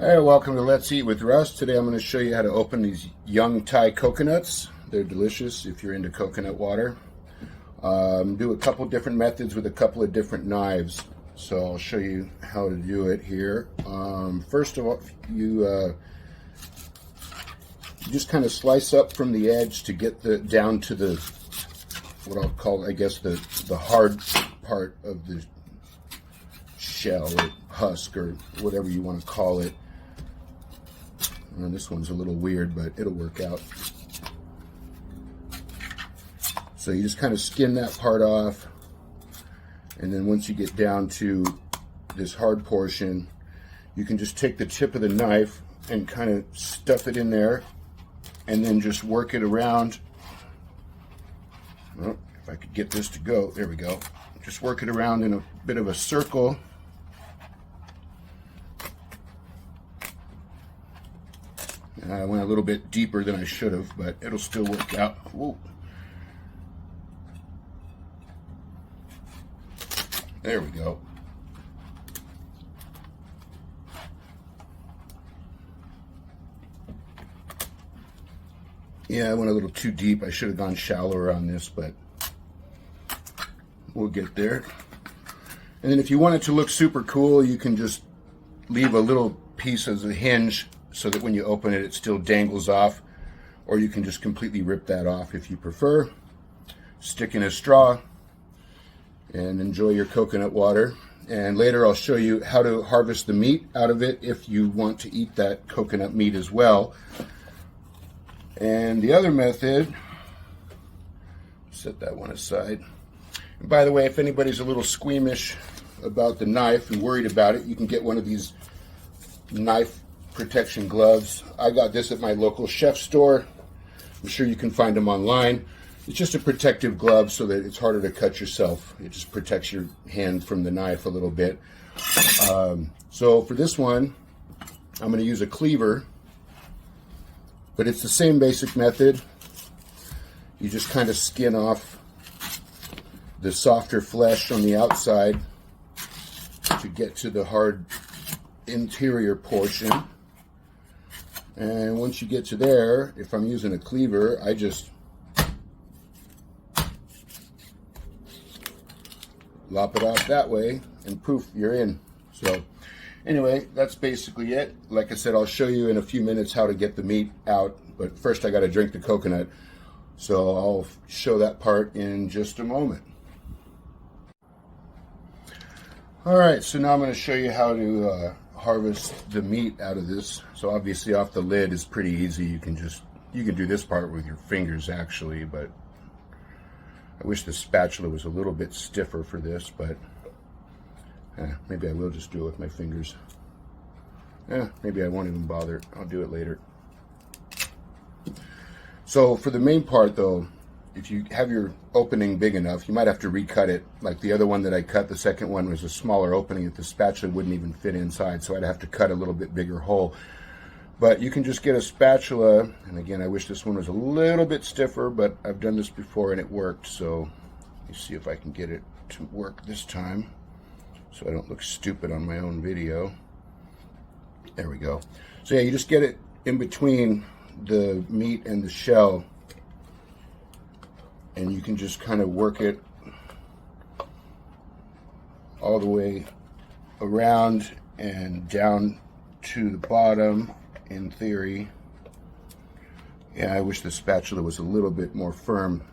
Hey, welcome to Let's Eat with Russ. Today I'm going to show you how to open these young Thai coconuts. They're delicious if you're into coconut water. Do a couple different methods with a couple of different knives. So I'll show you how to do it here. First of all, you just kind of slice up from the edge to get down to the, what I'll call, I guess, the hard part of the shell or husk or whatever you want to call it. And this one's a little weird, but it'll work out. So you just kind of skin that part off, and then once you get down to this hard portion, you can just take the tip of the knife and kind of stuff it in there, and then just work it around. Well, if I could get this to go, there we go. Just work it around in a bit of a circle. I went a little bit deeper than I should have, but it'll still work out. Whoa. There we go. Yeah, I went a little too deep. I should have gone shallower on this, but we'll get there. And then if you want it to look super cool, you can just leave a little piece as a hinge so that when you open it, it still dangles off, or you can just completely rip that off if you prefer. Stick in a straw and enjoy your coconut water. And later I'll show you how to harvest the meat out of it if you want to eat that coconut meat as well. And the other method, set that one aside. And by the way, if anybody's a little squeamish about the knife and worried about it, you can get one of these knife protection gloves. I got this at my local chef store. I'm sure you can find them online. It's just a protective glove so that it's harder to cut yourself. It just protects your hand from the knife a little bit. So for this one, I'm going to use a cleaver, but it's the same basic method. You just kind of skin off the softer flesh on the outside to get to the hard interior portion. And once you get to there, if I'm using a cleaver, I just lop it off that way, and poof, you're in. So anyway, that's basically it. Like I said, I'll show you in a few minutes how to get the meat out, but first I got to drink the coconut. So I'll show that part in just a moment. All right, so now I'm going to show you how to harvest the meat out of this. So obviously off the lid is pretty easy. You can do this part with your fingers actually, but I wish the spatula was a little bit stiffer for this, but maybe I will just do it with my fingers. Maybe I won't even bother. I'll do it later. So for the main part though, if you have your opening big enough, you might have to recut it. Like the other one that I cut, the second one was a smaller opening that the spatula wouldn't even fit inside, so I'd have to cut a little bit bigger hole. But you can just get a spatula, and again, I wish this one was a little bit stiffer, but I've done this before and it worked, so let me see if I can get it to work this time so I don't look stupid on my own video. There we go. So yeah, you just get it in between the meat and the shell, and you can just kind of work it all the way around and down to the bottom, in theory. Yeah, I wish the spatula was a little bit more firm.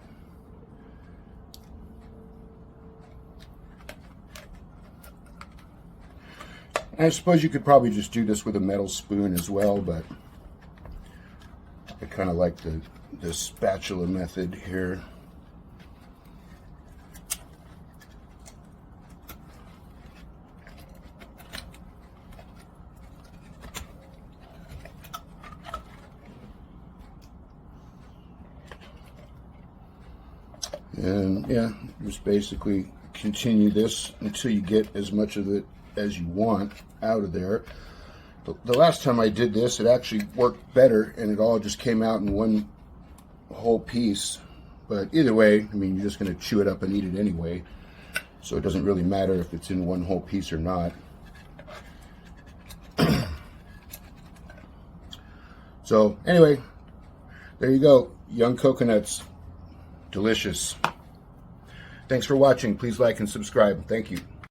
I suppose you could probably just do this with a metal spoon as well, but I kind of like the spatula method here. And yeah, just basically continue this until you get as much of it as you want out of there. The last time I did this, it actually worked better, and it all just came out in one whole piece. But either way, I mean, you're just going to chew it up and eat it anyway, so it doesn't really matter if it's in one whole piece or not. So anyway, there you go. Young coconuts. Delicious. Thanks for watching. Please like and subscribe. Thank you.